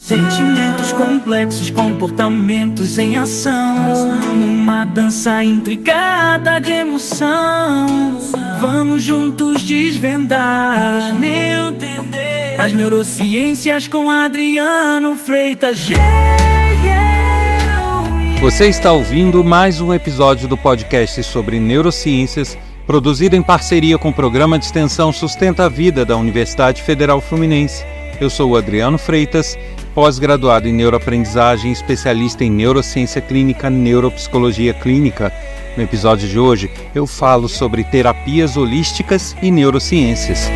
Sentimentos complexos, comportamentos em ação, uma dança intricada de emoção. Vamos juntos desvendar, entender as neurociências com Adriano Freitas. Você está ouvindo mais um episódio do podcast sobre neurociências, produzido em parceria com o Programa de Extensão Sustenta a Vida da Universidade Federal Fluminense. Eu sou o Adriano Freitas, pós-graduado em neuroaprendizagem, especialista em neurociência clínica, neuropsicologia clínica. No episódio de hoje, eu falo sobre terapias holísticas e neurociências.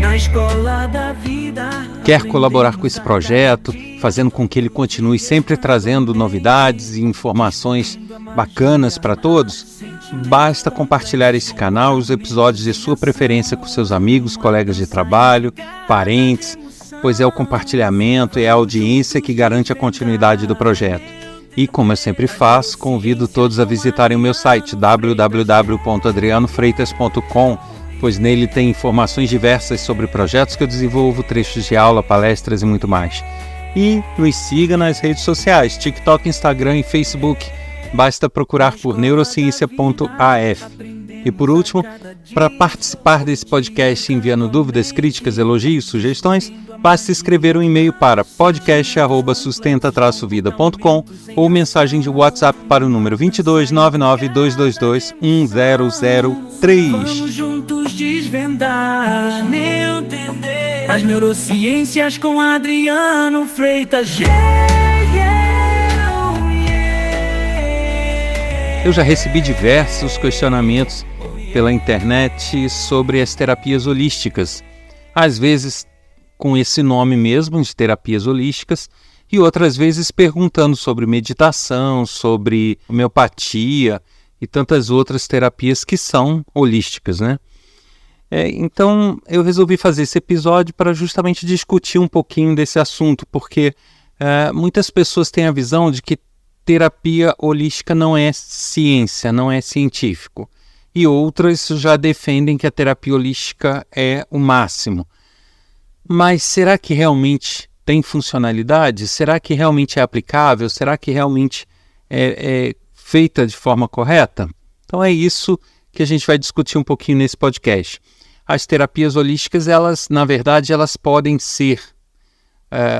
Na escola da vida. Quer colaborar com esse projeto, fazendo com que ele continue sempre trazendo novidades e informações bacanas para todos? Basta compartilhar esse canal e os episódios de sua preferência com seus amigos, colegas de trabalho, parentes, pois é o compartilhamento e a audiência que garante a continuidade do projeto. E como eu sempre faço, convido todos a visitarem o meu site www.adrianofreitas.com, pois nele tem informações diversas sobre projetos que eu desenvolvo, trechos de aula, palestras e muito mais. E nos siga nas redes sociais, TikTok, Instagram e Facebook. Basta procurar por neurociência.af. E por último, para participar desse podcast enviando dúvidas, críticas, elogios, sugestões, basta escrever um e-mail para podcast@sustenta-vida.com ou mensagem de WhatsApp para o número 22 99 222 1003. Vamos juntos desvendar, entender as neurociências com Adriano Freitas. Eu já recebi diversos questionamentos pela internet sobre as terapias holísticas, às vezes com esse nome mesmo de terapias holísticas e outras vezes perguntando sobre meditação, sobre homeopatia e tantas outras terapias que são holísticas, né? Então eu resolvi fazer esse episódio para justamente discutir um pouquinho desse assunto, porque muitas pessoas têm a visão de que terapia holística não é ciência, não é científico. E outras já defendem que a terapia holística é o máximo. Mas será que realmente tem funcionalidade? Será que realmente é aplicável? Será que realmente é feita de forma correta? Então é isso que a gente vai discutir um pouquinho nesse podcast. As terapias holísticas, elas, na verdade, elas podem ser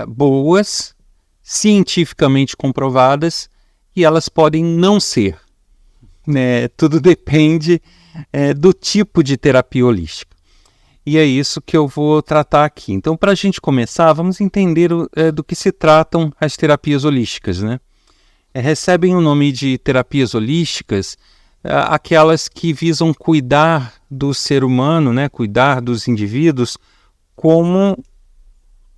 boas, cientificamente comprovadas, e elas podem não ser. Tudo depende do tipo de terapia holística. E é isso que eu vou tratar aqui. Então, para a gente começar, vamos entender do que se tratam as terapias holísticas, né? Recebem o nome de terapias holísticas aquelas que visam cuidar do ser humano, né? Cuidar dos indivíduos como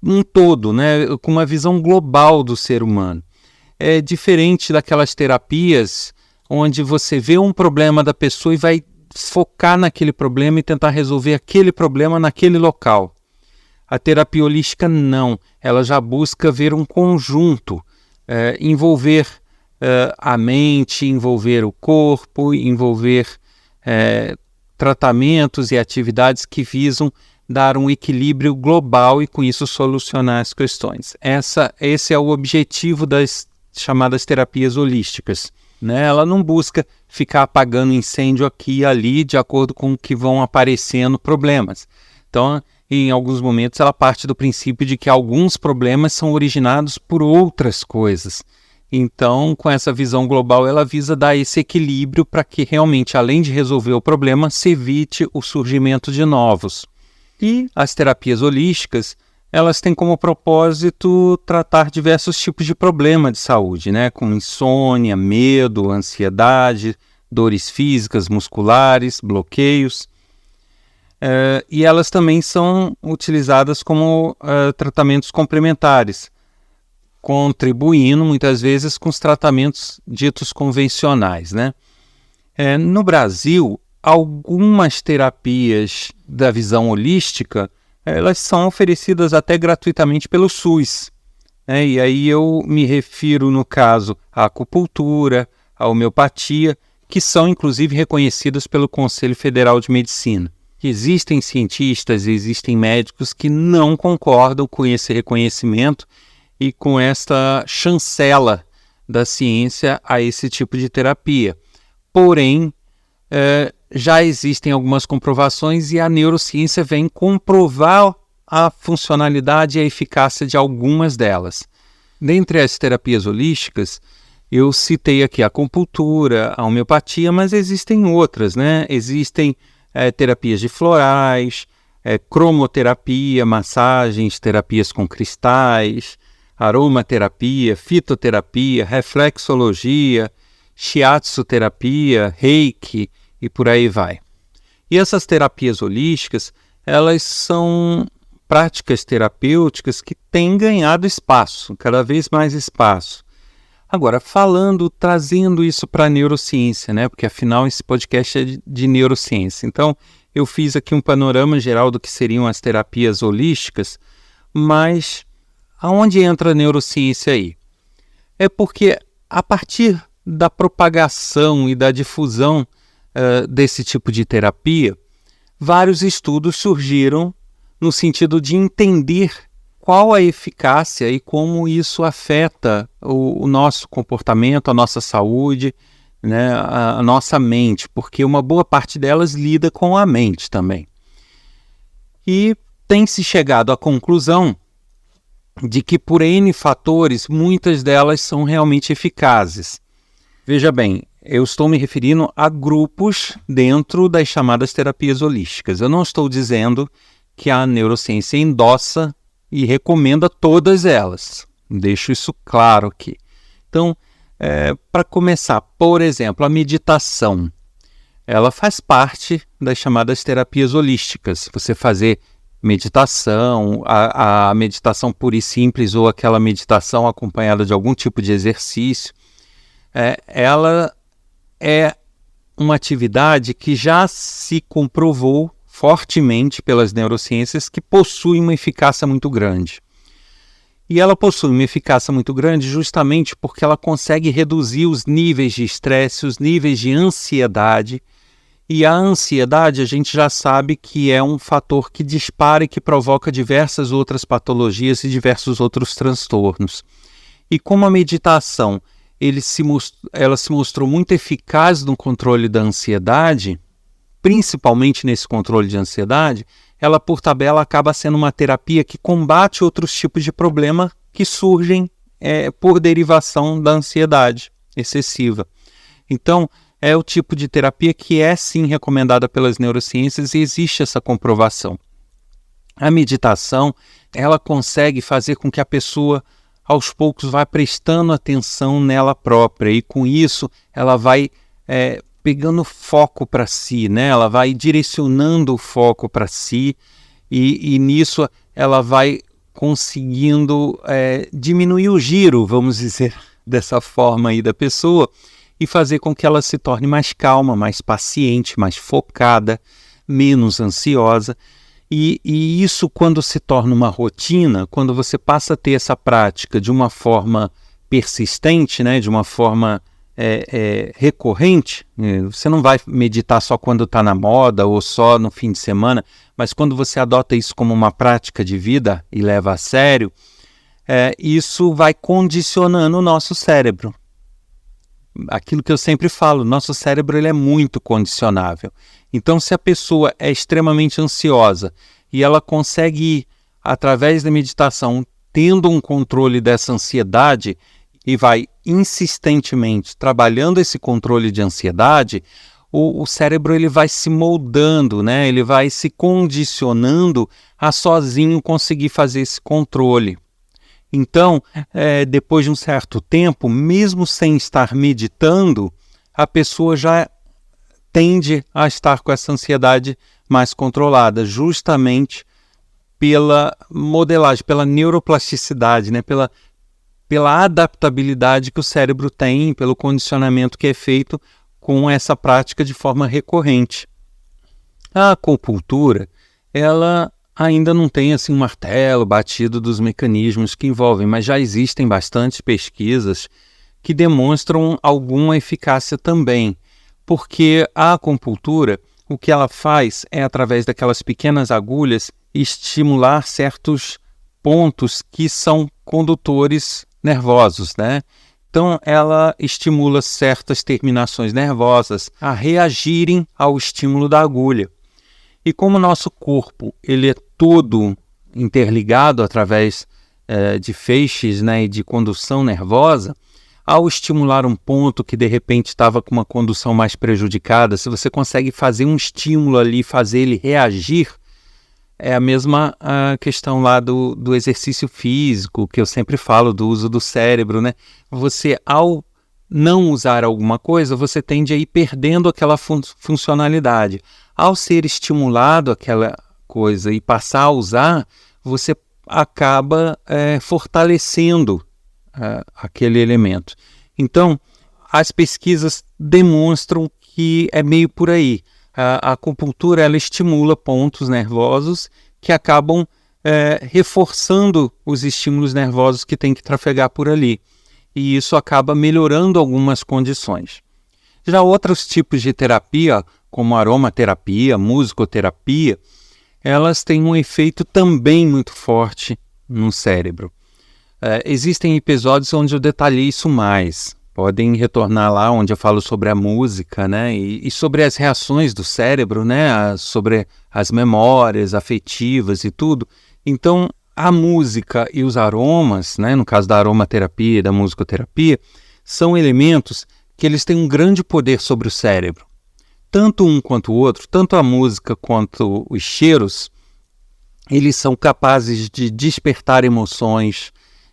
um todo, né? Com uma visão global do ser humano. É diferente daquelas terapias onde você vê um problema da pessoa e vai focar naquele problema e tentar resolver aquele problema naquele local. A terapia holística não, ela já busca ver um conjunto, envolver a mente, envolver o corpo, envolver tratamentos e atividades que visam dar um equilíbrio global e com isso solucionar as questões. Esse é o objetivo das chamadas terapias holísticas, né? Ela não busca ficar apagando incêndio aqui e ali de acordo com o que vão aparecendo problemas. Então, em alguns momentos, ela parte do princípio de que alguns problemas são originados por outras coisas. Então, com essa visão global, ela visa dar esse equilíbrio para que realmente, além de resolver o problema, se evite o surgimento de novos. E as terapias holísticas, elas têm como propósito tratar diversos tipos de problema de saúde, né? Como insônia, medo, ansiedade, dores físicas, musculares, bloqueios. E elas também são utilizadas como tratamentos complementares, contribuindo muitas vezes com os tratamentos ditos convencionais, né? No Brasil, algumas terapias da visão holística, elas são oferecidas até gratuitamente pelo SUS. E aí eu me refiro, no caso, à acupuntura, à homeopatia, que são inclusive reconhecidas pelo Conselho Federal de Medicina. que existem cientistas, existem médicos que não concordam com esse reconhecimento e com esta chancela da ciência a esse tipo de terapia. Porém, já existem algumas comprovações e a neurociência vem comprovar a funcionalidade e a eficácia de algumas delas. Dentre as terapias holísticas, eu citei aqui a acupuntura, a homeopatia, mas existem outras, né? Existem terapias de florais, cromoterapia, massagens, terapias com cristais, aromaterapia, fitoterapia, reflexologia, shiatsu terapia, reiki e por aí vai. E essas terapias holísticas, elas são práticas terapêuticas que têm ganhado espaço, cada vez mais espaço. Agora, trazendo isso para a neurociência, né? Porque afinal esse podcast é de neurociência. Então, eu fiz aqui um panorama geral do que seriam as terapias holísticas, mas aonde entra a neurociência aí? É porque a partir da propagação e da difusão desse tipo de terapia, vários estudos surgiram no sentido de entender qual a eficácia e como isso afeta o nosso comportamento, a nossa saúde, né, a nossa mente, porque uma boa parte delas lida com a mente também. E tem-se chegado à conclusão de que por N fatores, muitas delas são realmente eficazes. Veja bem, eu estou me referindo a grupos dentro das chamadas terapias holísticas. Eu não estou dizendo que a neurociência endossa e recomenda todas elas. Deixo isso claro aqui. Então, para começar, por exemplo, a meditação. Ela faz parte das chamadas terapias holísticas. Você fazer meditação, a meditação pura e simples ou aquela meditação acompanhada de algum tipo de exercício, ela é uma atividade que já se comprovou fortemente pelas neurociências que possui uma eficácia muito grande. E ela possui uma eficácia muito grande justamente porque ela consegue reduzir os níveis de estresse, os níveis de ansiedade. E a ansiedade a gente já sabe que é um fator que dispara e que provoca diversas outras patologias e diversos outros transtornos. E como a meditação ela se mostrou muito eficaz no controle da ansiedade, principalmente nesse controle de ansiedade, ela por tabela acaba sendo uma terapia que combate outros tipos de problema que surgem por derivação da ansiedade excessiva. Então, é o tipo de terapia que é sim recomendada pelas neurociências e existe essa comprovação. A meditação, ela consegue fazer com que a pessoa aos poucos vá prestando atenção nela própria e com isso ela vai pegando foco para si, né? Ela vai direcionando o foco para si e nisso ela vai conseguindo diminuir o giro, vamos dizer dessa forma aí da pessoa, e fazer com que ela se torne mais calma, mais paciente, mais focada, menos ansiosa. E isso, quando se torna uma rotina, quando você passa a ter essa prática de uma forma persistente, né, de uma forma recorrente, você não vai meditar só quando está na moda ou só no fim de semana, mas quando você adota isso como uma prática de vida e leva a sério, isso vai condicionando o nosso cérebro. Aquilo que eu sempre falo, nosso cérebro ele é muito condicionável. Então, se a pessoa é extremamente ansiosa e ela consegue ir, através da meditação, tendo um controle dessa ansiedade e vai insistentemente trabalhando esse controle de ansiedade, o cérebro ele vai se moldando, né? Ele vai se condicionando a sozinho conseguir fazer esse controle. Então, depois de um certo tempo, mesmo sem estar meditando, a pessoa já tende a estar com essa ansiedade mais controlada, justamente pela modelagem, pela neuroplasticidade, né? pela adaptabilidade que o cérebro tem, pelo condicionamento que é feito com essa prática de forma recorrente. A acupuntura, ela ainda não tem assim um martelo batido dos mecanismos que envolvem, mas já existem bastantes pesquisas que demonstram alguma eficácia também, porque a acupuntura o que ela faz é, através daquelas pequenas agulhas, estimular certos pontos que são condutores nervosos, né? Então, ela estimula certas terminações nervosas a reagirem ao estímulo da agulha. E como o nosso corpo ele é todo interligado através de feixes, né, e de condução nervosa, ao estimular um ponto que de repente estava com uma condução mais prejudicada, se você consegue fazer um estímulo ali, fazer ele reagir, é a mesma questão lá do exercício físico, que eu sempre falo do uso do cérebro, né? Você, ao não usar alguma coisa, você tende a ir perdendo aquela funcionalidade. Ao ser estimulado aquela coisa e passar a usar, você acaba fortalecendo aquele elemento. Então, as pesquisas demonstram que é meio por aí. A acupuntura ela estimula pontos nervosos que acabam reforçando os estímulos nervosos que tem que trafegar por ali. E isso acaba melhorando algumas condições. Já outros tipos de terapia, como aromaterapia, musicoterapia, elas têm um efeito também muito forte no cérebro. Existem episódios onde eu detalhei isso mais. Podem retornar lá onde eu falo sobre a música, né? E sobre as reações do cérebro, né? Sobre as memórias afetivas e tudo. Então, a música e os aromas, né? No caso da aromaterapia e da musicoterapia, são elementos que eles têm um grande poder sobre o cérebro. Tanto um quanto o outro, tanto a música quanto os cheiros, eles são capazes de despertar emoções,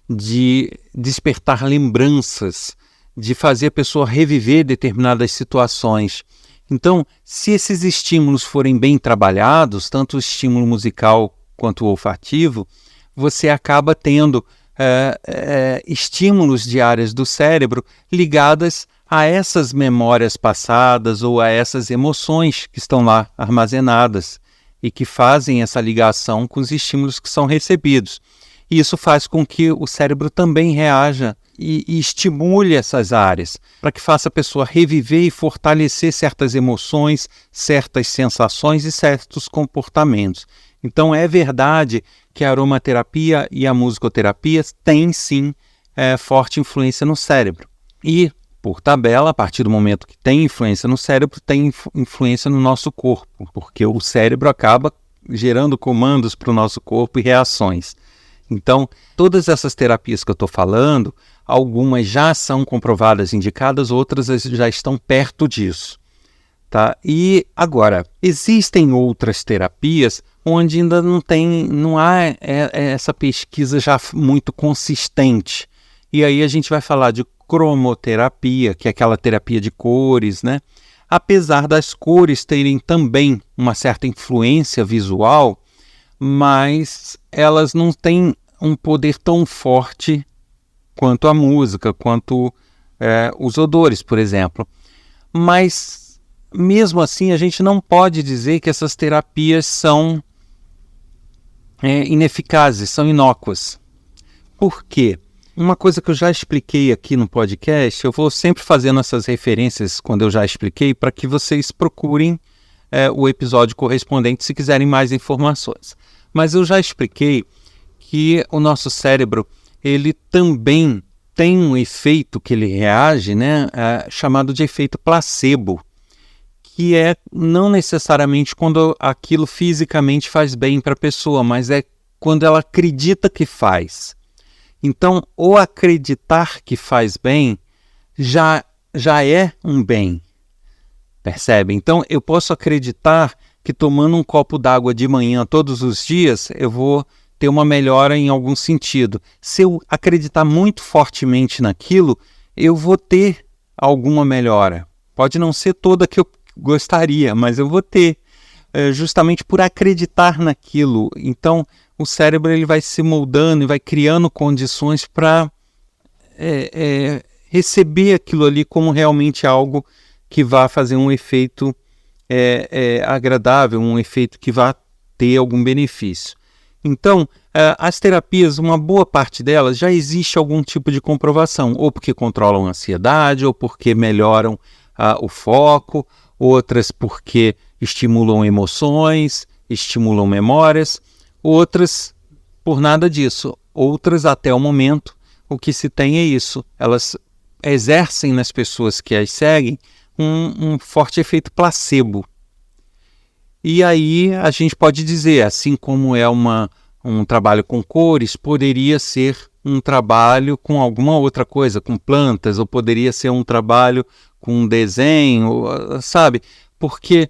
de despertar lembranças, de fazer a pessoa reviver determinadas situações. Então, se esses estímulos forem bem trabalhados, tanto o estímulo musical quanto o olfativo, você acaba tendo estímulos de áreas do cérebro ligadas a essas memórias passadas ou a essas emoções que estão lá armazenadas e que fazem essa ligação com os estímulos que são recebidos. E isso faz com que o cérebro também reaja e estimule essas áreas, para que faça a pessoa reviver e fortalecer certas emoções, certas sensações e certos comportamentos. Então é verdade que a aromaterapia e a musicoterapia têm sim forte influência no cérebro. E, por tabela, a partir do momento que tem influência no cérebro, tem influência no nosso corpo, porque o cérebro acaba gerando comandos para o nosso corpo e reações. Então, todas essas terapias que eu estou falando, algumas já são comprovadas, indicadas, outras já estão perto disso. Tá? E agora, existem outras terapias onde ainda não há essa pesquisa já muito consistente. E aí a gente vai falar de cromoterapia, que é aquela terapia de cores, né? Apesar das cores terem também uma certa influência visual, mas elas não têm um poder tão forte quanto a música, quanto os odores, por exemplo. Mas, mesmo assim, a gente não pode dizer que essas terapias são ineficazes, são inócuas. Por quê? Uma coisa que eu já expliquei aqui no podcast, eu vou sempre fazendo essas referências quando eu já expliquei, para que vocês procurem o episódio correspondente se quiserem mais informações. Mas eu já expliquei que o nosso cérebro, ele também tem um efeito que ele reage, né, chamado de efeito placebo, que é não necessariamente quando aquilo fisicamente faz bem para a pessoa, mas é quando ela acredita que faz. Então, o acreditar que faz bem já é um bem, percebe? Então, eu posso acreditar que tomando um copo d'água de manhã todos os dias, eu vou ter uma melhora em algum sentido. Se eu acreditar muito fortemente naquilo, eu vou ter alguma melhora. Pode não ser toda que eu gostaria, mas eu vou ter, justamente por acreditar naquilo. Então, o cérebro ele vai se moldando e vai criando condições para receber aquilo ali como realmente algo que vai fazer um efeito agradável, um efeito que vai ter algum benefício. Então, as terapias, uma boa parte delas, já existe algum tipo de comprovação, ou porque controlam a ansiedade, ou porque melhoram o foco, outras porque estimulam emoções, estimulam memórias, outras por nada disso, outras até o momento o que se tem é isso, elas exercem nas pessoas que as seguem um forte efeito placebo. E aí a gente pode dizer, assim como é um trabalho com cores, poderia ser um trabalho com alguma outra coisa, com plantas, ou poderia ser um trabalho com desenho, sabe? Porque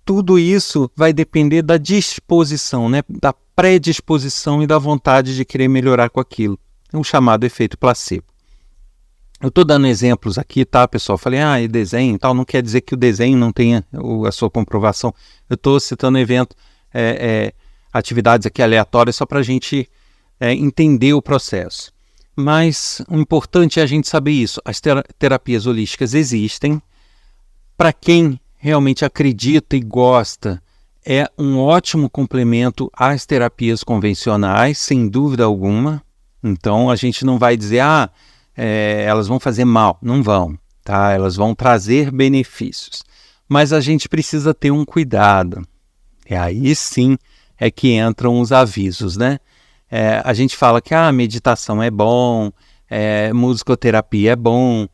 tudo isso vai depender da disposição, né? Da predisposição e da vontade de querer melhorar com aquilo. É um chamado efeito placebo. Eu estou dando exemplos aqui, tá, pessoal? Falei, e desenho e tal, não quer dizer que o desenho não tenha a sua comprovação. Eu estou citando atividades aqui aleatórias só para a gente entender o processo. Mas o importante é a gente saber isso. As terapias holísticas existem. Para quem realmente acredita e gosta, é um ótimo complemento às terapias convencionais, sem dúvida alguma. Então a gente não vai dizer, elas vão fazer mal. Não vão, tá? Elas vão trazer benefícios. Mas a gente precisa ter um cuidado. E aí sim é que entram os avisos, né? A gente fala que a meditação é bom, musicoterapia é bom,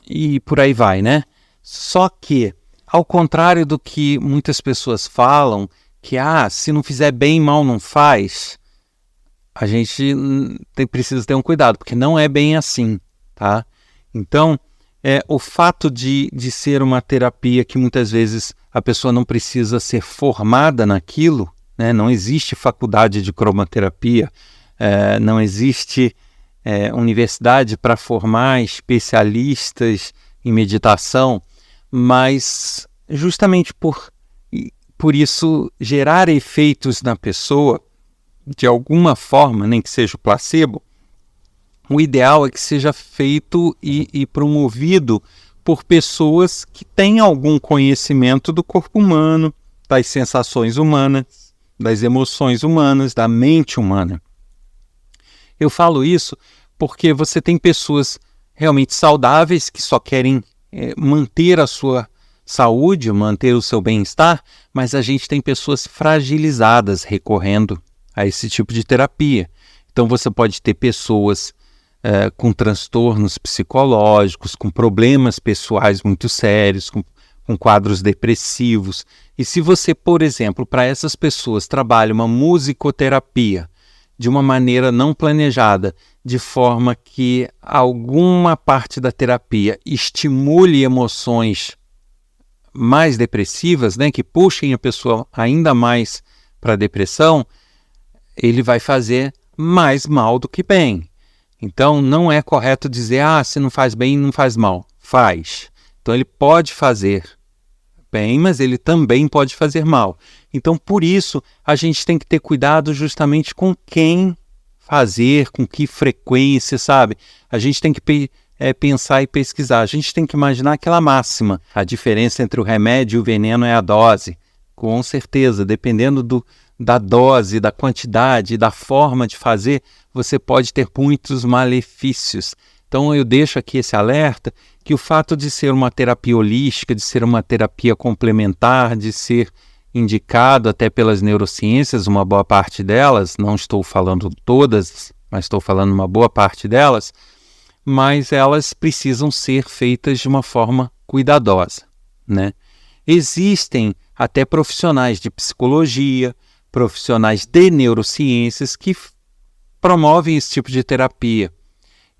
e por aí vai, né? Só que, ao contrário do que muitas pessoas falam, que se não fizer bem, mal não faz, a gente precisa ter um cuidado, porque não é bem assim, tá? Então, o fato de ser uma terapia que muitas vezes a pessoa não precisa ser formada naquilo, né? Não existe faculdade de cromoterapia, não existe universidade para formar especialistas em meditação, mas justamente por isso gerar efeitos na pessoa, de alguma forma, nem que seja o placebo, o ideal é que seja feito e promovido por pessoas que têm algum conhecimento do corpo humano, das sensações humanas, das emoções humanas, da mente humana. Eu falo isso porque você tem pessoas realmente saudáveis que só querem manter a sua saúde, manter o seu bem-estar, mas a gente tem pessoas fragilizadas recorrendo a esse tipo de terapia. Então você pode ter pessoas com transtornos psicológicos, com problemas pessoais muito sérios, com quadros depressivos. E se você, por exemplo, para essas pessoas trabalha uma musicoterapia de uma maneira não planejada, de forma que alguma parte da terapia estimule emoções mais depressivas, né, que puxem a pessoa ainda mais para a depressão, ele vai fazer mais mal do que bem. Então não é correto dizer, se não faz bem, não faz mal. Faz. Então ele pode fazer bem, mas ele também pode fazer mal. Então por isso a gente tem que ter cuidado justamente com quem fazer, com que frequência, sabe? A gente tem que pensar e pesquisar. A gente tem que imaginar aquela máxima. A diferença entre o remédio e o veneno é a dose. Com certeza, dependendo da dose, da quantidade, da forma de fazer, você pode ter muitos malefícios. Então eu deixo aqui esse alerta que o fato de ser uma terapia holística, de ser uma terapia complementar, de ser indicado até pelas neurociências, uma boa parte delas, não estou falando todas, mas estou falando uma boa parte delas, mas elas precisam ser feitas de uma forma cuidadosa, né? Existem até profissionais de psicologia, profissionais de neurociências que promovem esse tipo de terapia.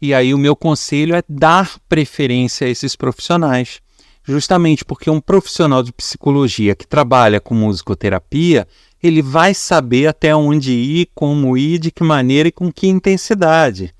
E aí o meu conselho é dar preferência a esses profissionais, justamente porque um profissional de psicologia que trabalha com musicoterapia, ele vai saber até onde ir, como ir, de que maneira e com que intensidade.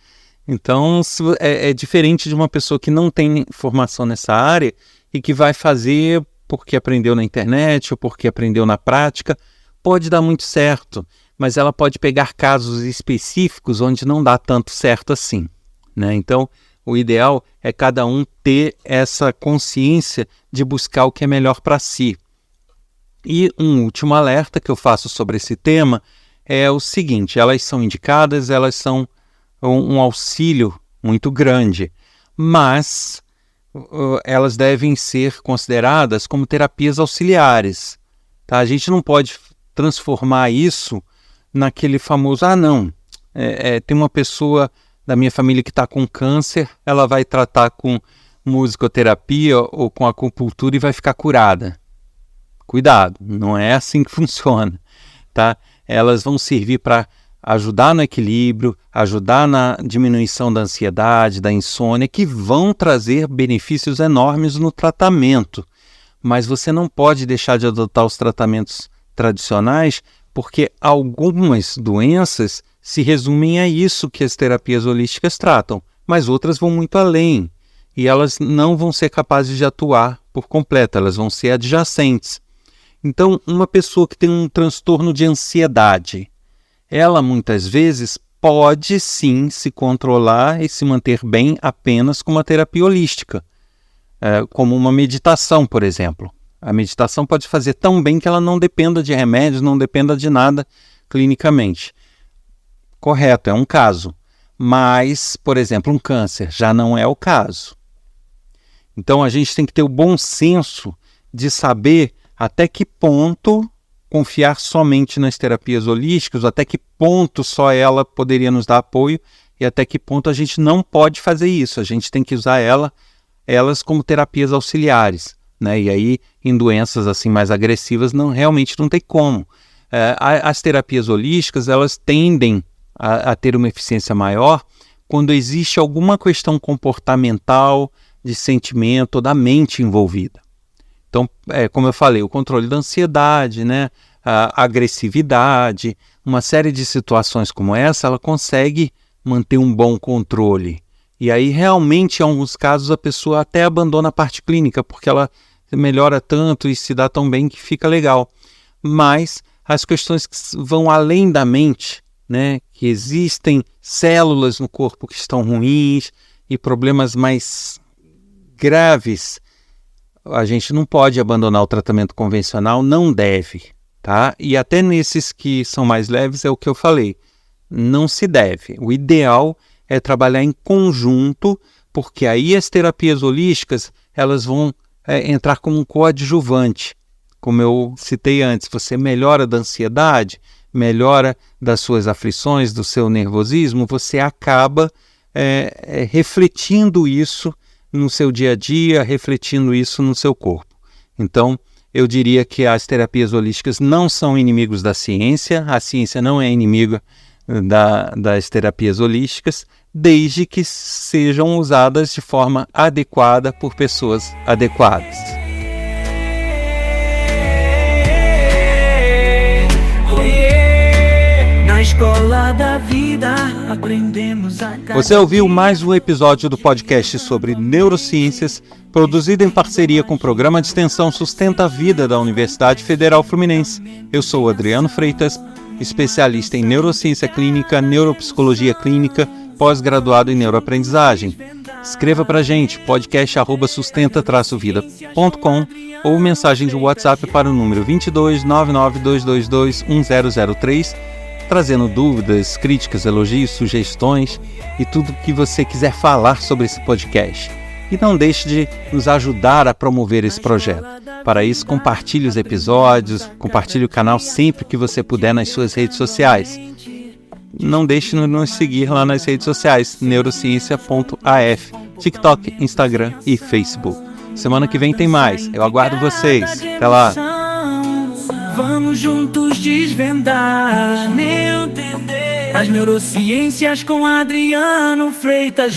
Então é diferente de uma pessoa que não tem formação nessa área e que vai fazer porque aprendeu na internet ou porque aprendeu na prática. Pode dar muito certo, mas ela pode pegar casos específicos onde não dá tanto certo assim, né? Então, o ideal é cada um ter essa consciência de buscar o que é melhor para si. E um último alerta que eu faço sobre esse tema é o seguinte: elas são indicadas, elas são um auxílio muito grande, mas elas devem ser consideradas como terapias auxiliares, tá? A gente não pode transformar isso naquele famoso, tem uma pessoa da minha família que está com câncer, ela vai tratar com musicoterapia ou com acupuntura e vai ficar curada. Cuidado, não é assim que funciona, tá? Elas vão servir para ajudar no equilíbrio, ajudar na diminuição da ansiedade, da insônia, que vão trazer benefícios enormes no tratamento. Mas você não pode deixar de adotar os tratamentos tradicionais, porque algumas doenças se resumem a isso que as terapias holísticas tratam, mas outras vão muito além, e elas não vão ser capazes de atuar por completo, elas vão ser adjacentes. Então, uma pessoa que tem um transtorno de ansiedade, ela muitas vezes pode sim se controlar e se manter bem apenas com uma terapia holística, como uma meditação, por exemplo. A meditação pode fazer tão bem que ela não dependa de remédios, não dependa de nada clinicamente. Correto, é um caso. Mas, por exemplo, um câncer já não é o caso. Então a gente tem que ter o bom senso de saber até que ponto confiar somente nas terapias holísticas, até que ponto só ela poderia nos dar apoio e até que ponto a gente não pode fazer isso. A gente tem que usar elas como terapias auxiliares, né? E aí, em doenças assim mais agressivas, realmente não tem como. As terapias holísticas, elas tendem a ter uma eficiência maior quando existe alguma questão comportamental, de sentimento, da mente envolvida. Então, como eu falei, o controle da ansiedade, né, a agressividade, uma série de situações como essa, ela consegue manter um bom controle. E aí, realmente, em alguns casos, a pessoa até abandona a parte clínica, porque ela melhora tanto e se dá tão bem que fica legal. Mas as questões que vão além da mente, né, que existem células no corpo que estão ruins e problemas mais graves, a gente não pode abandonar o tratamento convencional, não deve, tá? E até nesses que são mais leves, é o que eu falei, não se deve. O ideal é trabalhar em conjunto, porque aí as terapias holísticas, elas vão entrar como um coadjuvante. Como eu citei antes, você melhora da ansiedade, melhora das suas aflições, do seu nervosismo, você acaba refletindo isso no seu dia a dia, refletindo isso no seu corpo. Então, eu diria que as terapias holísticas não são inimigos da ciência, a ciência não é inimiga das terapias holísticas, desde que sejam usadas de forma adequada por pessoas adequadas. Na escola da vida aprendemos a... Você ouviu mais um episódio do podcast sobre neurociências, produzido em parceria com o Programa de Extensão Sustenta a Vida da Universidade Federal Fluminense. Eu sou Adriano Freitas, especialista em neurociência clínica, neuropsicologia clínica, pós-graduado em neuroaprendizagem. Escreva pra gente, podcast@sustenta-vida.com ou mensagem de WhatsApp para o número 22 99222 1003, trazendo dúvidas, críticas, elogios, sugestões e tudo o que você quiser falar sobre esse podcast. E não deixe de nos ajudar a promover esse projeto. Para isso, compartilhe os episódios, compartilhe o canal sempre que você puder nas suas redes sociais. Não deixe de nos seguir lá nas redes sociais, neurociência.af, TikTok, Instagram e Facebook. Semana que vem tem mais. Eu aguardo vocês. Até lá. Vamos juntos desvendar, entender as neurociências com Adriano Freitas.